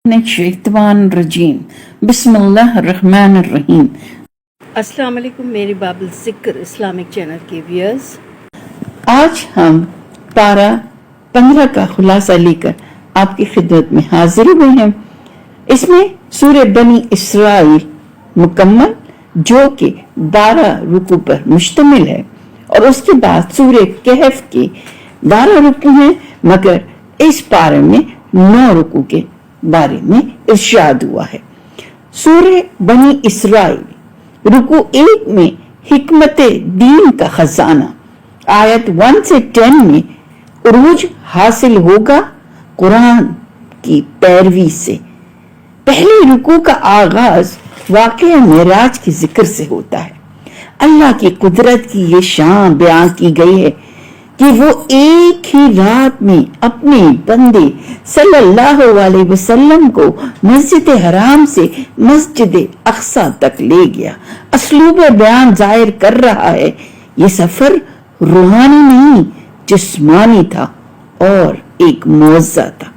रजीम बिस्मिल्लाहिर्रहमानिर्रहीम। अस्सलाम वालेकुम मेरे बाबुल ज़िक्र इस्लामिक चैनल के व्यूअर्स। आज हम पारा 15 का खुलासा लेकर आपकी खिदमत में हाजिर हुए हैं। इसमें सूरह बनी इसराइल मुकम्मल जो कि 12 रुकू पर मुश्तमिल है और उसके बाद सूरह कहफ के 12 रुकू हैं, मगर इस पारे में 9 रुकू के बारे में इरशाद हुआ है। सूरह बनी इसराइल रुकू 1 में हिकमत दीन का खजाना, आयत 1 से 10 में उरूज हासिल होगा कुरान की पैरवी से। पहले रुकू का आगाज वाक़या मेराज के जिक्र से होता है। अल्लाह की कुदरत की ये शान बयान की गई है कि वो एक ही रात में अपने बंदे सल्लल्लाहु अलैहि वसल्लम को मस्जिद हराम से मस्जिद अक्सा तक ले गया। असलूब बयान जाहिर कर रहा है ये सफर रूहानी नहीं जिस्मानी था और एक मुअज्जा था।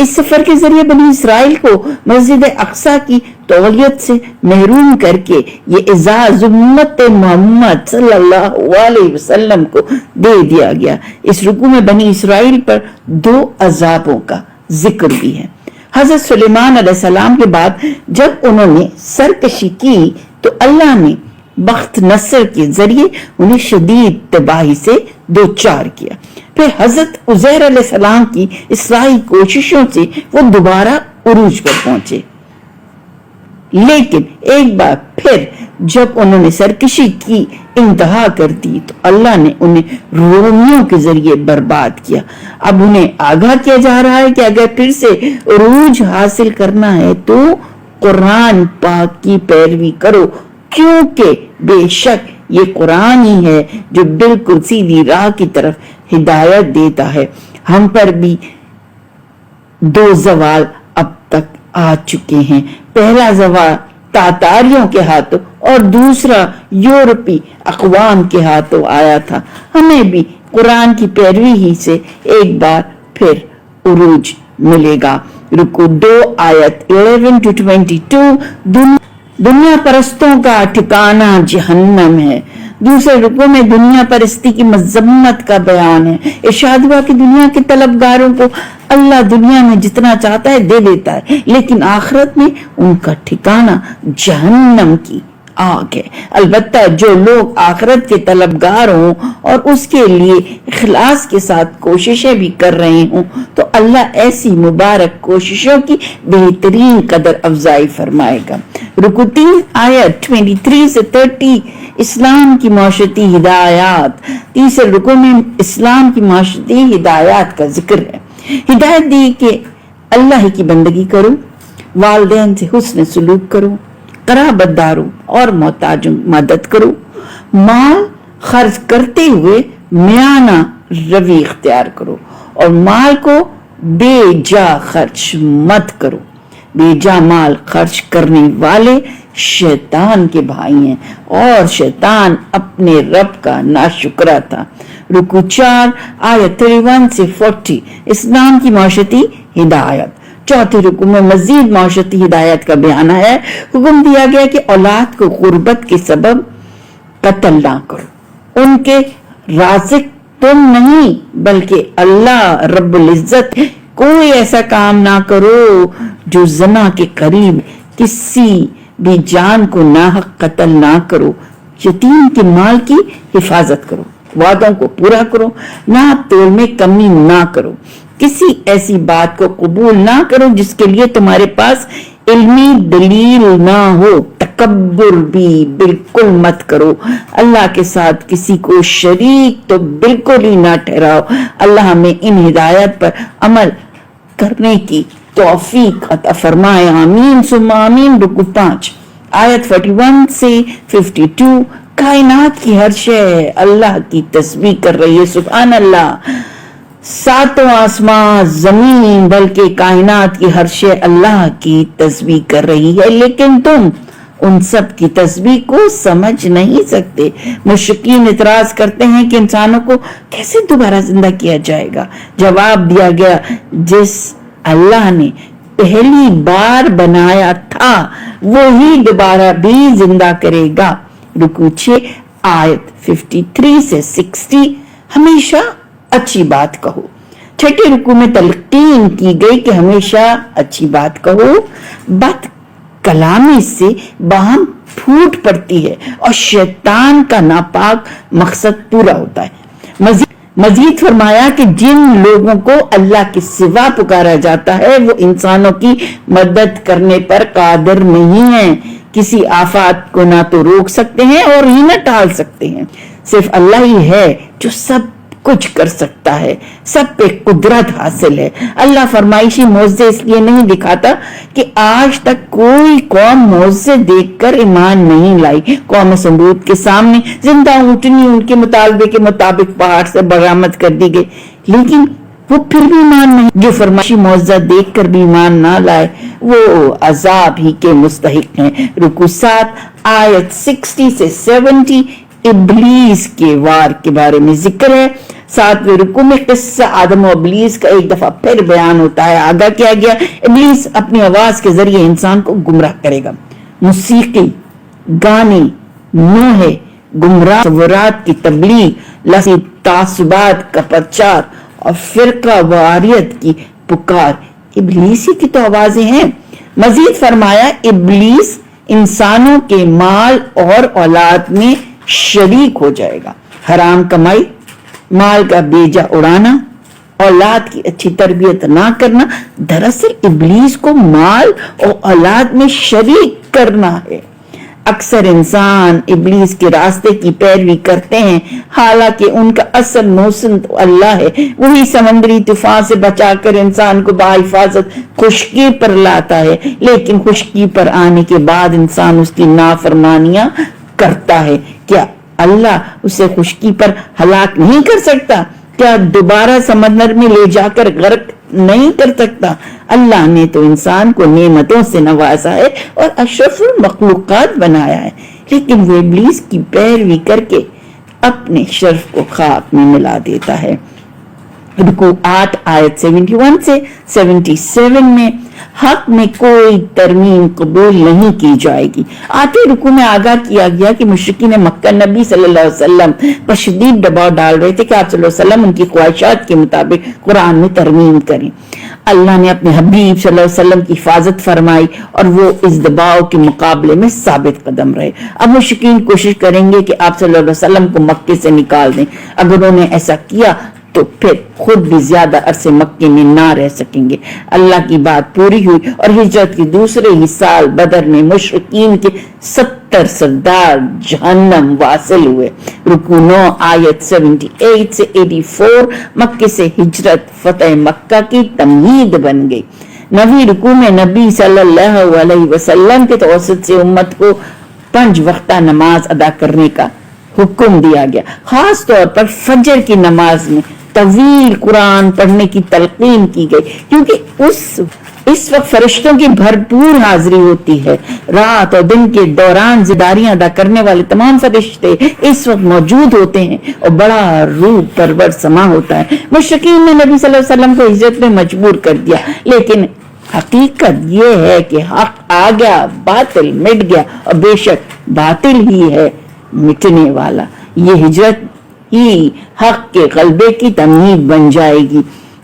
इस सफर के जरिए बनी इसराइल को मस्जिद अक्सा की तौलियत से महरूम करके ये इजाज उम्मत मोहम्मद सल्लल्लाहु अलैहि वसल्लम को दे दिया गया। इस रुकू में बनी इसराइल पर 2 अजाबों का जिक्र भी है। हजरत सुलेमान अलैहिस्सलाम के बाद जब उन्होंने सरकशी की तो अल्लाह ने बख्त नसर के जरिए उन्हें शदीद तबाही से दो चार किया। फिर हजरत उज़ैर अलैहिस्सलाम की इस्लाही कोशिशों से वो दोबारा उरूज पर पहुंचे, लेकिन एक बार फिर जब उन्होंने सरकशी की इंतहा कर दी तो अल्लाह ने उन्हें रोमियों के जरिए बर्बाद किया। अब उन्हें आगाह किया जा रहा है कि अगर फिर से उरूज हासिल करना है तो कुरान पाक की पैरवी करो, क्योंकि बेशक ये कुरान ही है जो बिल्कुल सीधी राह की तरफ हिदायत देता है। हम पर भी 2 ज़वाल अब तक आ चुके हैं। पहला ज़वाल तातारियों के हाथों और दूसरा यूरोपी अक़वाम के हाथों आया था। हमें भी कुरान की पैरवी ही से एक बार फिर उरूज मिलेगा। रुकू 2 आयत 11 to 22 दुनिया परस्तों का ठिकाना जहन्नम है। दूसरे रुकू में दुनिया परस्ती की मजम्मत का बयान है। इरशाद हुआ कि दुनिया के तलबगारों को अल्लाह दुनिया में जितना चाहता है दे देता है, लेकिन आखिरत में उनका ठिकाना जहन्नम की आग है। अलबत्ता जो लोग आखिरत के तलबगार हों और उसके लिए इखलास के साथ कोशिशें भी कर रहे हों तो अल्लाह ऐसी मुबारक कोशिशों की बेहतरीन कदर अफजाई फरमाएगा। रुकू 3 आयत 23 से 30 इस्लाम की माशरती हिदायत। तीसरे रुकू में इस्लाम की माशरती हिदायत का जिक्र है। हिदायत दी कि अल्लाह की बंदगी करो, वालिदैन से हुस्न सुलूक करो, कराबतदारों और मोहताजों की मदद करो, माल खर्च करते हुए मियाना रवि इख्तियार करो और माल को बेजा खर्च मत करो। बेजा माल खर्च करने वाले शैतान के भाई हैं और शैतान अपने रब का नाशुक्रा था। रुकू 4 आयत 31 से 40 इस्लाम की माशरती हिदायत। चौथे रुकू में मजीद माशरती हिदायत का बयान है। हुक्म दिया गया कि औलाद को गुर्बत के सबब कत्ल ना करो। उनके राज़िक तुम नहीं बल्कि अल्लाह रब्बुल इज्जत है। कोई ऐसा काम ना करो जो ज़ना के करीब किसी भी जान को नाहक कत्ल ना करो। यतीम के माल की हिफाजत करो, वादों को पूरा करो, नाप तोल में कमी ना करो, किसी ऐसी बात को कबूल ना करो जिसके लिए तुम्हारे पास इल्मी दलील ना हो। तकब्बुर भी बिल्कुल मत करो। अल्लाह के साथ किसी को शरीक तो बिल्कुल ही ना ठहराओ। अल्लाह हमें इन हिदायत पर अमल करने की तौफीक अता फरमाए। आमीन सुम्मा आमीन। रुकू 5 आयत 41 से 52 कायनात की हर शय अल्लाह की तस्बीह कर रही है। सुभान अल्लाह। 7वां आसमां जमीन बल्कि कायनात की हर शय अल्लाह की तस्बीह कर रही है, लेकिन तुम उन सब की तस्बीह को समझ नहीं सकते। मुश्रिकीन इतराज करते हैं कि इंसानों को कैसे दोबारा जिंदा किया जाएगा। जवाब दिया गया, जिस अल्लाह ने पहली बार बनाया था वही दोबारा भी जिंदा करेगा। रुकू 6 आयत 53 से 60, हमेशा अच्छी बात कहो। छठे रुकू में तलकीन की गई कि हमेशा अच्छी बात कहो। बात कलामी से बाहम फूट पड़ती है और शैतान का नापाक मकसद पूरा होता है। मजीद फरमाया कि जिन लोगों को अल्लाह के सिवा पुकारा जाता है वो इंसानों की मदद करने पर कादिर नहीं है। किसी आफत को ना तो रोक सकते हैं और ही न टाल सकते हैं। सिर्फ अल्लाह ही है जो सब कुछ कर सकता है, सब पे कुदरत हासिल है। अल्लाह फरमाइशी मौजे इसलिए नहीं दिखाता कि आज तक कोई कौम मौजे देखकर ईमान नहीं लाई। कौम समूद के सामने जिंदा ऊँटनी उनके मुतालबे के मुताबिक पहाड़ से बरामद कर दी गई, लेकिन वो फिर भी ईमान नहीं। जो फरमाइशी मौजा देखकर भी ईमान ना लाए वो अजाब ही के मुस्तहिक हैं। रुकू 7 आयत 60 से 70 इब्लीस के वार के बारे में जिक्र है। 7वें रुकू में किस्सा आदम और इब्लीस का एक दफा फिर बयान होता है। आगाह किया गया इब्लीस अपनी आवाज के जरिए इंसान को गुमराह करेगा। मुसीकी, गाने, नोहे, गुमराह तस्वुरात की तबलीग, लसी तासुबात का प्रचार और फिरका वारियत की पुकार इब्लीस ही की तो आवाजें हैं। मजीद फरमाया इब्लीस इंसानों के माल और औलाद में शरीक हो जाएगा। हराम कमाई, माल का बेजा उड़ाना, औलाद की अच्छी तरबियत ना करना दरअसल इब्लीस को माल और औलाद में शरीक करना है। अक्सर इंसान इब्लीस के रास्ते की पैरवी करते हैं, हालांकि उनका असल मौसम तो अल्लाह है। वही समंदरी तूफान से बचाकर इंसान को बाहिफाजत खुश्की पर लाता है, लेकिन खुश्की पर आने के बाद इंसान उसकी नाफरमानियां करता है। क्या अल्लाह उसे खुश्की पर हलाक नहीं कर सकता? क्या दोबारा समंदर में ले जाकर गर्क नहीं कर सकता? अल्लाह ने तो इंसान को नेमतों से नवाजा है और अशरफुल मखलूकात बनाया है, लेकिन वो इब्लीस की पैरवी करके अपने शर्फ को खाक में मिला देता है। रुकू 8 आयत 71 से 77 में हक में कोई तरमीम कबूल नहीं की जाएगी। आते रुकू में आगाह किया गया कि मुशरिकीन मक्का नबी सल्लल्लाहु अलैहि वसल्लम पर शदीद दबाव डाल रहे थे कि आप सल्लल्लाहु अलैहि वसल्लम उनकी ख्वाहिशात के मुताबिक कुरान में तरमीम करें। अल्लाह ने अपने हबीब सल्लल्लाहु अलैहि वसल्लम की हिफाजत फरमाई और वो इस दबाव के मुकाबले में साबित कदम रहे। अब मुशरिकीन कोशिश करेंगे कि आप सल्लल्लाहु अलैहि वसल्लम को मक्के से निकाल दें। अगर उन्होंने ऐसा किया तो फिर खुद भी ज्यादा अरसे मक्के में ना रह सकेंगे। अल्लाह की बात पूरी हुई और हिजरत के दूसरे ही साल बदर में मुशरिकीन के 70 सरदार जहन्नम वासिल हुए। रुकू 9 आयत 78 से 84 मक्के से हिजरत फतेह मक्का की तमहीद बन गई। 9वीं रुकू में नबी सल्लल्लाहु अलैहि वसल्लम के तवसत से उम्मत को 5 वक्ता नमाज अदा करने का हुक्म दिया गया। खास तौर पर फजर की नमाज में तवील कुरान पढ़ने की तलकीन की गई, क्योंकि इस वक्त फरिश्तों की भरपूर हाजिरी होती है। रात और दिन के दौरान जिम्मेदारियां अदा करने वाले तमाम फरिश्ते इस वक्त मौजूद होते हैं और बड़ा रूह परवर समा होता है। मुशरिकीन ने नबी सल्लल्लाहु अलैहि वसल्लम को हिजरत में मजबूर कर दिया, लेकिन हकीकत ये है कि हक आ गया, बातिल मिट गया और बेशक बातिल ही है मिटने वाला। ये हिजरत ही हक के गलबे की तमीद बन जाएगी।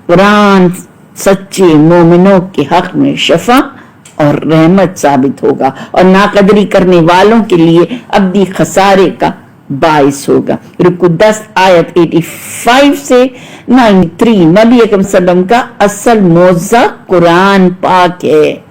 कुरान सच्चे मोमिनों के हक में शफा और रहमत साबित होगा और नाकदरी करने वालों के लिए अब्दी खसारे का बाइस होगा। रुकू 10 आयत 85 से 93 नबी अकरम सल्लल्लाहु अलैहि वसल्लम का असल मौज़ा कुरान पाक है।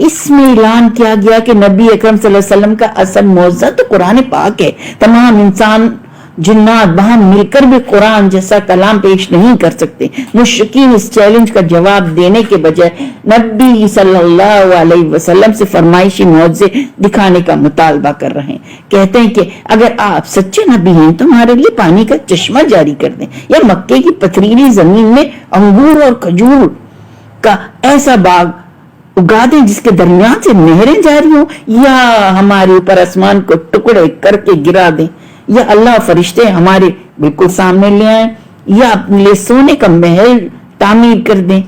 इसमें ऐलान किया गया कि नबी अकरम सल्लल्लाहु अलैहि वसल्लम का असल मौज़ा तो कुरान पाक है। तमाम इंसान जिन्नात बाहम मिलकर भी कुरान जैसा कलाम पेश नहीं कर सकते। मुशरिकीन इस चैलेंज का जवाब देने के बजाय नबी सल्लल्लाहु अलैहि वसल्लम से फरमाइशी मौज़े दिखाने का मुतालबा कर रहे हैं। कहते हैं कि अगर आप सच्चे नबी हैं तो हमारे लिए पानी का चश्मा जारी कर दें, या मक्के की पथरीली जमीन में अंगूर और खजूर का ऐसा बाग उगा दें जिसके दरमियान से नहरें जारी हो, या हमारे ऊपर आसमान को टुकड़े करके गिरा दें, या अल्लाह फरिश्ते हमारे बिल्कुल सामने ले आए, या अपने लिए सोने का महल तामीर कर दें,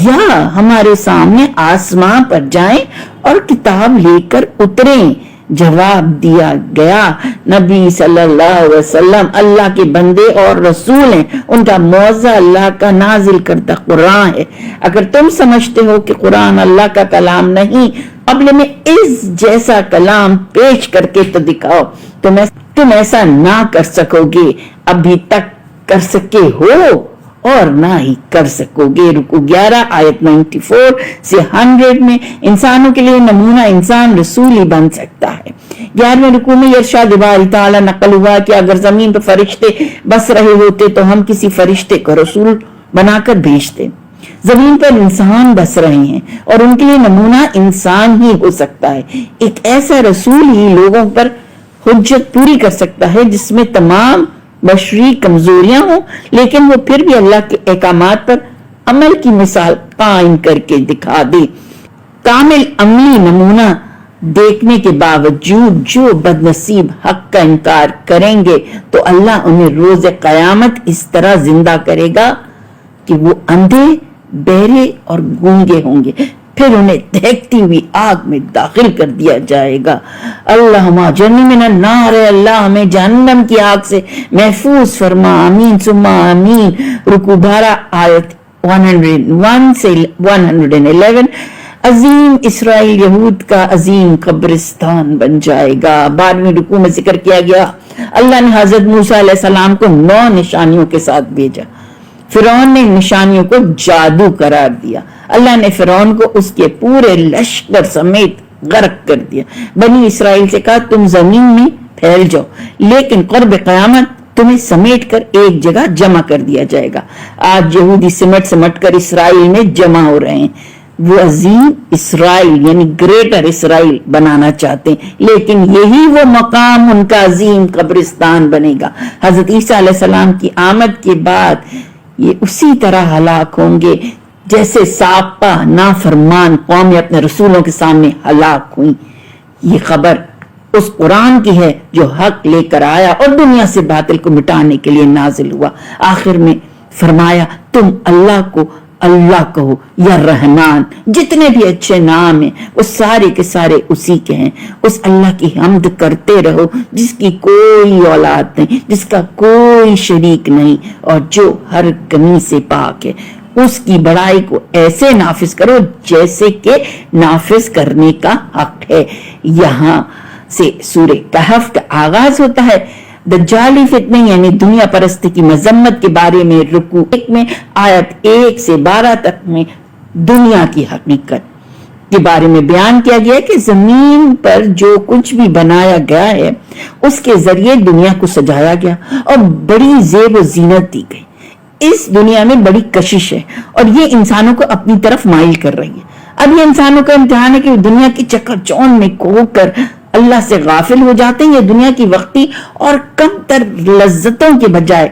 یا ہمارے سامنے آسمان پر جائیں اور کتاب لے کر اتریں. جواب دیا گیا نبی صلی اللہ علیہ وسلم اللہ کے بندے اور رسول ہیں, ان کا معجزہ اللہ کا نازل کردہ قرآن ہے. اگر تم سمجھتے ہو کہ قرآن اللہ کا کلام نہیں, قبل میں اس جیسا کلام پیش کر کے تو دکھاؤ. تم ایسا نہ کر سکو گے, ابھی تک کر سکے ہو اور نہ ہی کر سکو گے. رکو 11 آیت 94 سے 100 میں انسانوں کے لیے نمونہ انسان رسول ہی بن سکتا ہے. 11ویں رکو میں ارشاد باری تعالیٰ نقل ہوا کہ اگر زمین پر فرشتے بس رہے ہوتے تو ہم کسی فرشتے کو رسول بنا کر بھیجتے. زمین پر انسان بس رہے ہیں اور ان کے لیے نمونہ انسان ہی ہو سکتا ہے. ایک ایسا رسول ہی لوگوں پر حجت پوری کر سکتا ہے جس میں تمام بشری کمزوریاں ہوں, لیکن وہ پھر بھی اللہ کے احکامات پر عمل کی مثال قائم کر کے دکھا دے. کامل عملی نمونہ دیکھنے کے باوجود جو بد نصیب حق کا انکار کریں گے تو اللہ انہیں روز قیامت اس طرح زندہ کرے گا کہ وہ اندھے, بہرے اور گونگے ہوں گے, پھر انہیں دہکتی ہوئی آگ میں داخل کر دیا جائے گا. اللہم اجرنی من النار, اللہ ہمیں جہنم کی آگ سے محفوظ فرما, آمین ثم آمین. رکوع 12 آیت 101 سے 111. عظیم اسرائیل یہود کا عظیم قبرستان بن جائے گا. 12ویں رکوع میں ذکر کیا گیا اللہ نے حضرت موسیٰ علیہ السلام کو 9 نشانیوں کے ساتھ بھیجا. فرعون نے نشانیوں کو جادو قرار دیا. اللہ نے فرعون کو اس کے پورے لشکر سمیت غرق کر دیا. بنی اسرائیل سے کہا تم زمین میں پھیل جاؤ, لیکن قرب قیامت تمہیں سمیٹ کر ایک جگہ جمع کر دیا جائے گا. آج یہودی سمٹ کر اسرائیل میں جمع ہو رہے ہیں. وہ عظیم اسرائیل یعنی گریٹر اسرائیل بنانا چاہتے ہیں, لیکن یہی وہ مقام ان کا عظیم قبرستان بنے گا. حضرت عیسیٰ علیہ السلام کی آمد کے بعد یہ اسی طرح ہلاک ہوں گے جیسے سابقہ نافرمان قومیں اپنے رسولوں کے سامنے ہلاک ہوئی. یہ خبر اس قرآن کی ہے جو حق لے کر آیا اور دنیا سے باطل کو مٹانے کے لیے نازل ہوا. آخر میں فرمایا تم اللہ کو اللہ کہو یا رحمان, جتنے بھی اچھے نام ہیں وہ سارے کے سارے اسی کے ہیں. اس اللہ کی حمد کرتے رہو جس کی کوئی اولاد نہیں, جس کا کوئی شریک نہیں اور جو ہر کمی سے پاک ہے. اس کی بڑائی کو ایسے نافذ کرو جیسے کہ نافذ کرنے کا حق ہے. یہاں سے سورہ کہف کا آغاز ہوتا ہے. دجالی فتنے یعنی دنیا پرستی کی مذمت کے بارے میں رکوع 1 میں آیت 1 سے 12 تک میں دنیا کی حقیقت کے بارے میں بیان کیا گیا کہ زمین پر جو کچھ بھی بنایا گیا ہے اس کے ذریعے دنیا کو سجایا گیا اور بڑی زیب و زینت دی گئی. اس دنیا میں بڑی کشش ہے اور یہ انسانوں کو اپنی طرف مائل کر رہی ہے. اب یہ انسانوں کا امتحان ہے کہ وہ دنیا کی چکر چوند میں کھو کر اللہ سے غافل ہو جاتے ہیں یا دنیا کی وقتی اور کم تر لذتوں کے بجائے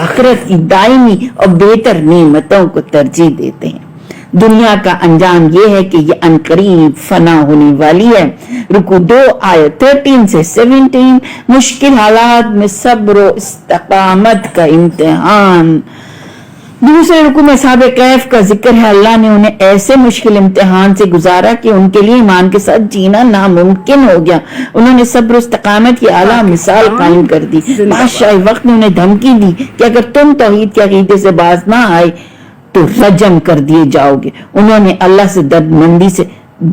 آخرت کی دائمی اور بہتر نعمتوں کو ترجیح دیتے ہیں. دنیا کا انجام یہ ہے کہ یہ عنقریب فنا ہونے والی ہے. رکوع 2 آیت 13 سے 17. مشکل حالات میں صبر و استقامت کا امتحان. دوسرے رکوع میں اصحاب کہف کا ذکر ہے. اللہ نے انہیں ایسے مشکل امتحان سے گزارا کہ ان کے لیے ایمان کے ساتھ جینا ناممکن ہو گیا. انہوں نے صبر و استقامت کی اعلیٰ مثال قائم کر دی. بادشاہ وقت نے انہیں دھمکی دی کہ اگر تم توحید کے عقیدے سے باز نہ آئے تو رجم کر دیے جاؤ گے. انہوں نے اللہ سے دردمندی سے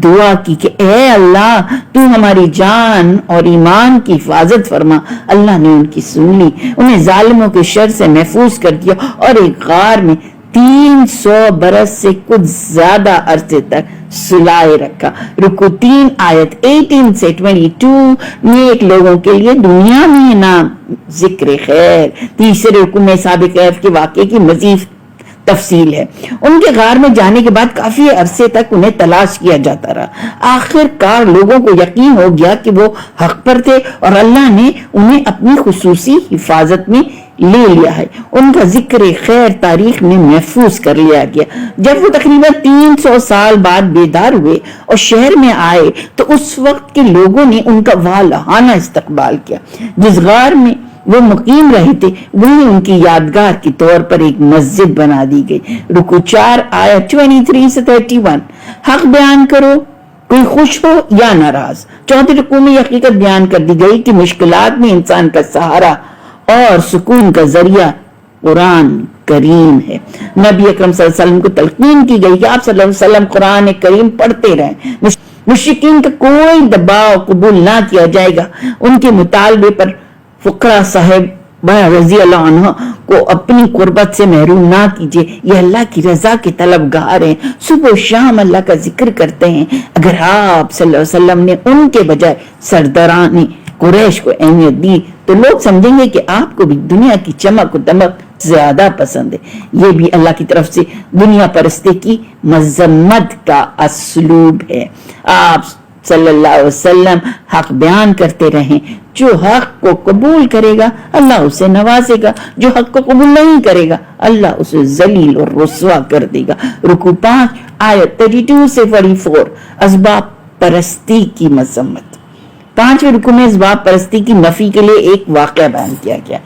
دعا کی کہ اے اللہ تو ہماری جان اور ایمان کی حفاظت فرما. اللہ نے ان کی سن لی, انہیں ظالموں کے شر سے محفوظ کر دیا اور ایک غار میں 300 برس سے کچھ زیادہ عرصے تک سلائے رکھا. رکوع 3 آیت 18 سے 22. نیک لوگوں کے لیے دنیا میں نام ذکر خیر. تیسرے رکوع میں اصحاب کہف کے واقعے کی مزید تفصیل ہے. ان کے غار میں جانے کے بعد کافی عرصے تک انہیں تلاش کیا جاتا رہا. آخر کار لوگوں کو یقین ہو گیا کہ وہ حق پر تھے اور اللہ نے انہیں اپنی خصوصی حفاظت میں لے لیا ہے. ان کا ذکر خیر تاریخ میں محفوظ کر لیا گیا. جب وہ تقریباً 300 سال بعد بیدار ہوئے اور شہر میں آئے تو اس وقت کے لوگوں نے ان کا والہانہ استقبال کیا. جس غار میں وہ مقیم رہے تھے وہیں ان کی یادگار کے طور پر ایک مسجد بنا دی گئی۔ رکوع 4 آیت 23 سے 31۔ حق بیان کرو، کوئی خوش ہو یا ناراض۔ چوتھے رکوع میں یہ حقیقت بیان کر دی گئی کہ مشکلات میں انسان کا سہارا اور سکون کا ذریعہ قرآن کریم ہے۔ نبی اکرم صلی اللہ علیہ وسلم کو تلقین کی گئی کہ آپ صلی اللہ علیہ وسلم قرآن کریم پڑھتے رہیں۔ مشرکین کا کوئی دباؤ قبول نہ کیا جائے گا۔ ان کے مطالبے پر فقراء صاحب رضی اللہ عنہ کو اپنی قربت سے محروم نہ کیجیے، یہ اللہ کی رضا کے طلبگار ہیں، صبح و شام اللہ کا ذکر کرتے ہیں۔ اگر آپ صلی اللہ علیہ وسلم نے ان کے بجائے سرداران قریش کو اہمیت دی تو لوگ سمجھیں گے کہ آپ کو بھی دنیا کی چمک و دمک زیادہ پسند ہے۔ یہ بھی اللہ کی طرف سے دنیا پرستی کی مذمت کا اسلوب ہے۔ آپ صلی اللہ علیہ وسلم حق بیان کرتے رہیں، جو حق کو قبول کرے گا اللہ اسے نوازے گا، جو حق کو قبول نہیں کرے گا اللہ اسے ذلیل اور رسوا کر دے گا۔ رکوع 5 آیت 32 سے 44۔ اسباب پرستی کی مذمت۔ 5ویں رکوع میں اسباب پرستی کی نفی کے لیے ایک واقعہ بیان کیا گیا۔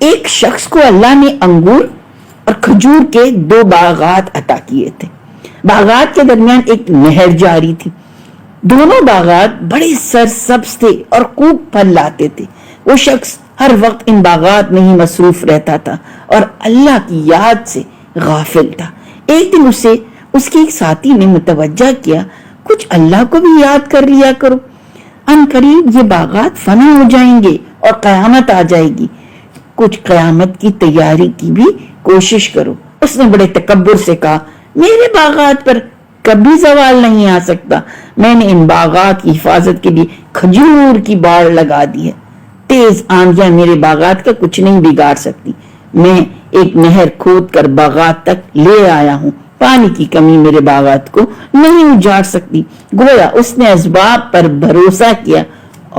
ایک شخص کو اللہ نے انگور اور کھجور کے 2 باغات عطا کیے تھے۔ باغات کے درمیان ایک نہر جاری تھی۔ دونوں باغات بڑے سرسبز تھے اور خوب پھل لاتے تھے۔ وہ شخص ہر وقت ان باغات میں ہی مصروف رہتا تھا اور اللہ کی یاد سے غافل تھا۔ ایک دن اس کے ایک ساتھی نے متوجہ کیا، کچھ اللہ کو بھی یاد کر لیا کرو، ان قریب یہ باغات فنا ہو جائیں گے اور قیامت آ جائے گی، کچھ قیامت کی تیاری کی بھی کوشش کرو۔ اس نے بڑے تکبر سے کہا، میرے باغات پر کبھی زوال نہیں آ سکتا، میں نے ان باغات کی حفاظت کے لیے کھجور کی باڑ لگا دی ہے، تیز آندیاں میرے باغات کا کچھ نہیں بگاڑ سکتی، میں ایک نہر کھود کر باغات تک لے آیا ہوں، پانی کی کمی میرے باغات کو نہیں اجاڑ سکتی۔ گویا اس نے اسباب پر بھروسہ کیا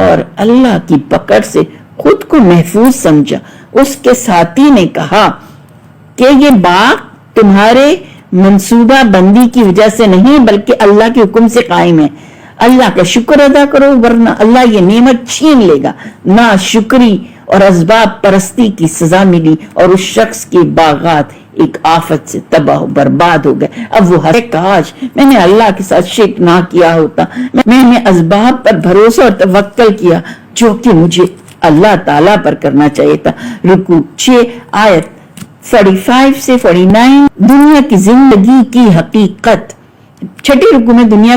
اور اللہ کی پکڑ سے خود کو محفوظ سمجھا۔ اس کے ساتھی نے کہا کہ یہ باغ تمہارے منصوبہ بندی کی وجہ سے نہیں بلکہ اللہ کے حکم سے قائم ہے، اللہ کا شکر ادا کرو ورنہ اللہ یہ نعمت چھین لے گا۔ ناشکری اور اسباب پرستی کی سزا ملی اور اس شخص کے باغات ایک آفت سے تباہ و برباد ہو گئے۔ اب وہ کاش میں نے اللہ کے ساتھ شرک نہ کیا ہوتا، میں نے اسباب پر بھروسہ اور توکل کیا جو کہ مجھے اللہ تعالیٰ پر کرنا چاہیے تھا۔ رکوع 6 آیت 45 سے 49۔ دنیا کی زندگی کی حقیقت۔ چھٹے رکوع میں دنیا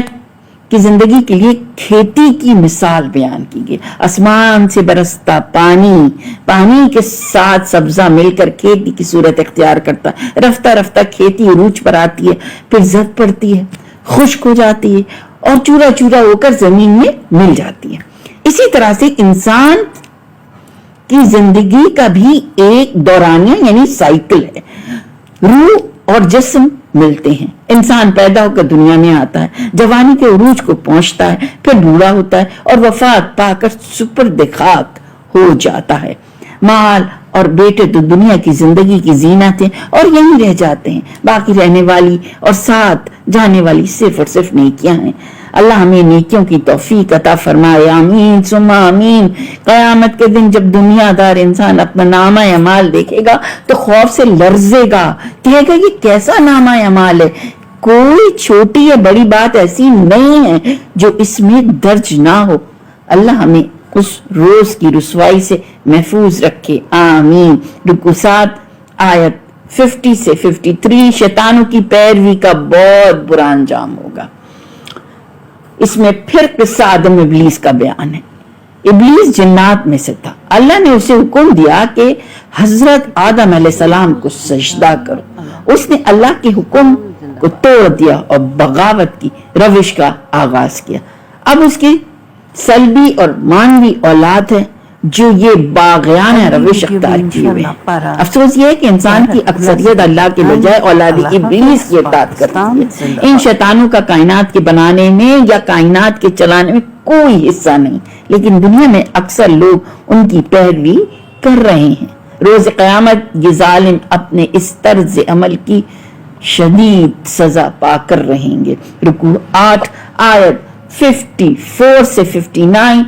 کی زندگی کے لیے کھیتی کی مثال بیان کی گئی۔ آسمان سے برستا پانی کے ساتھ سبزہ مل کر کھیتی کی صورت اختیار کرتا ہے۔ رفتہ رفتہ کھیتی عروج پر آتی ہے، پھر زد پڑتی ہے، خشک ہو جاتی ہے اور چورا چورا ہو کر زمین میں مل جاتی ہے۔ اسی طرح سے انسان کی زندگی کا بھی ایک دورانیہ یعنی سائیکل ہے۔ روح اور جسم ملتے ہیں، انسان پیدا ہو کر دنیا میں آتا ہے، جوانی کے عروج کو پہنچتا ہے، پھر بوڑھا ہوتا ہے اور وفات پا کر سپرد خاک ہو جاتا ہے۔ مال اور بیٹے تو دنیا کی زندگی کی زینت ہیں اور یہیں رہ جاتے ہیں، باقی رہنے والی اور ساتھ جانے والی صرف اور صرف نیکیاں ہیں۔ اللہ ہمیں نیکیوں کی توفیق عطا فرمائے، آمین ثم آمین۔ قیامت کے دن جب دنیا دار انسان اپنا نامہ اعمال دیکھے گا تو خوف سے لرزے گا، کہے گا یہ کیسا نامہ اعمال ہے، کوئی چھوٹی یا بڑی بات ایسی نہیں ہے جو اس میں درج نہ ہو۔ اللہ ہمیں اس روز کی رسوائی سے محفوظ رکھے، آمین۔ رکوع 7 آیت 50 سے 53۔ شیطانوں کی پیروی کا بہت برا انجام ہوگا۔ اس میں پھر قصہ آدم ابلیس کا بیان ہے۔ ابلیس جنات میں سے تھا، اللہ نے اسے حکم دیا کہ حضرت آدم علیہ السلام کو سجدہ کرو، اس نے اللہ کے حکم کو توڑ دیا اور بغاوت کی روش کا آغاز کیا۔ اب اس کی سلبی اور مانوی اولاد ہے جو یہ باغیانہ روش اختیار کیے ہوئے ہیں۔ افسوس یہ ہے کہ انسان کی اکثریت اللہ کے بجائے اولاد ابلیس کی اطاعت کرتی ہے۔ ان شیطانوں کا کائنات کے بنانے میں یا کائنات کے چلانے میں کوئی حصہ نہیں، لیکن دنیا میں اکثر لوگ ان کی پیروی کر رہے ہیں۔ روز قیامت یہ ظالم اپنے اس طرز عمل کی شدید سزا پا کر رہیں گے۔ رکوع 8 آیت 54 سے 59۔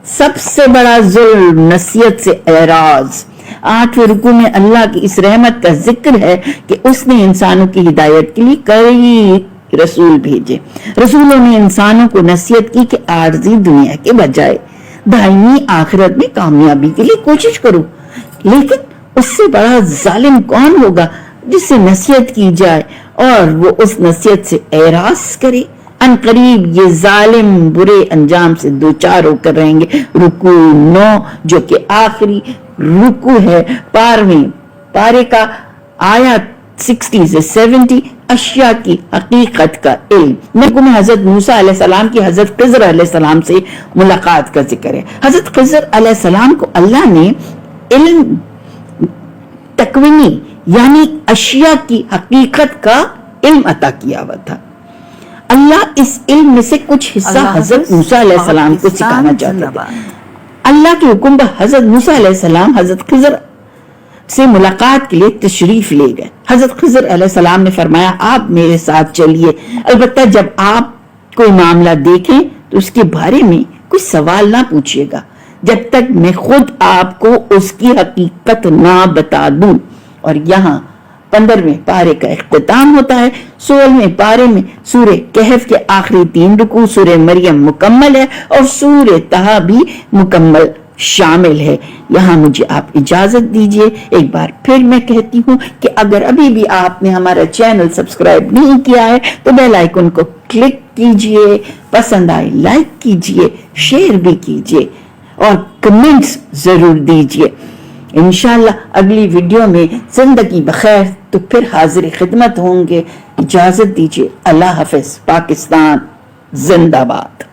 सबसे बड़ा जुल्म नसीहत से एराज। 8वें रुकू में अल्लाह की इस रहमत का जिक्र है कि उसने इंसानों की हिदायत के लिए कई रसूल भेजे। रसूलों ने इंसानों को नसीहत की कि आर्जी दुनिया के बजाय दायमी आखिरत में कामयाबी के लिए कोशिश करो। लेकिन उससे बड़ा जालिम कौन होगा जिससे नसीहत की जाए और वो उस नसीहत से एराज करे। अनकरीब ये जालिम बुरे अंजाम से दो चार होकर रहेंगे। रुकू 9 जो कि आखिरी रुकू है 12वें पारे का, आयत 60 से 70 अशिया की हकीकत का इल्म। रुकू में हजरत मूसा अलैहिस्सलाम की हजरत खिज़र अलैहिस्सलाम से मुलाकात का जिक्र है। हजरत खिज़र अलैहिस्सलाम को अल्लाह ने इल्म तकवीनी यानी अशिया की हकीकत का इल्म अता किया हुआ था। अल्लाह इस इल्म में से कुछ हिस्सा हजरत मूसा अलैहिस्सलाम को सिखाना चाहते थे। अल्लाह के हुक्म पर हजरत मूसा अलैहिस्सलाम हजरत खिज़र से मुलाकात के लिए तशरीफ ले गए। हजरत खिज़र अलैहिस्सलाम ने फरमाया, आप मेरे साथ चलिए, अलबत्ता जब आप कोई मामला देखें तो उसके बारे में कुछ सवाल ना पूछिएगा जब तक मैं खुद आपको उसकी हकीकत ना बता दूं। और यहाँ 15वें पारे का इख्तिताम होता है। 16वें पारे में सूरे कहफ के आखिरी 3 रुकू, सूरे मरियम मुकम्मल है और सूरे तहा भी मुकम्मल शामिल है। यहाँ मुझे आप इजाजत दीजिए। एक बार फिर मैं कहती हूँ कि अगर अभी भी आपने हमारा चैनल सब्सक्राइब नहीं किया है तो बेल आइकन को क्लिक कीजिए, पसंद आए लाइक कीजिए, शेयर भी कीजिए और कमेंट्स जरूर दीजिए। इंशाल्लाह अगली वीडियो में जिंदगी बखैर तो फिर हाजिर खिदमत होंगे। इजाजत दीजिए। अल्लाह हाफिज। पाकिस्तान जिंदाबाद।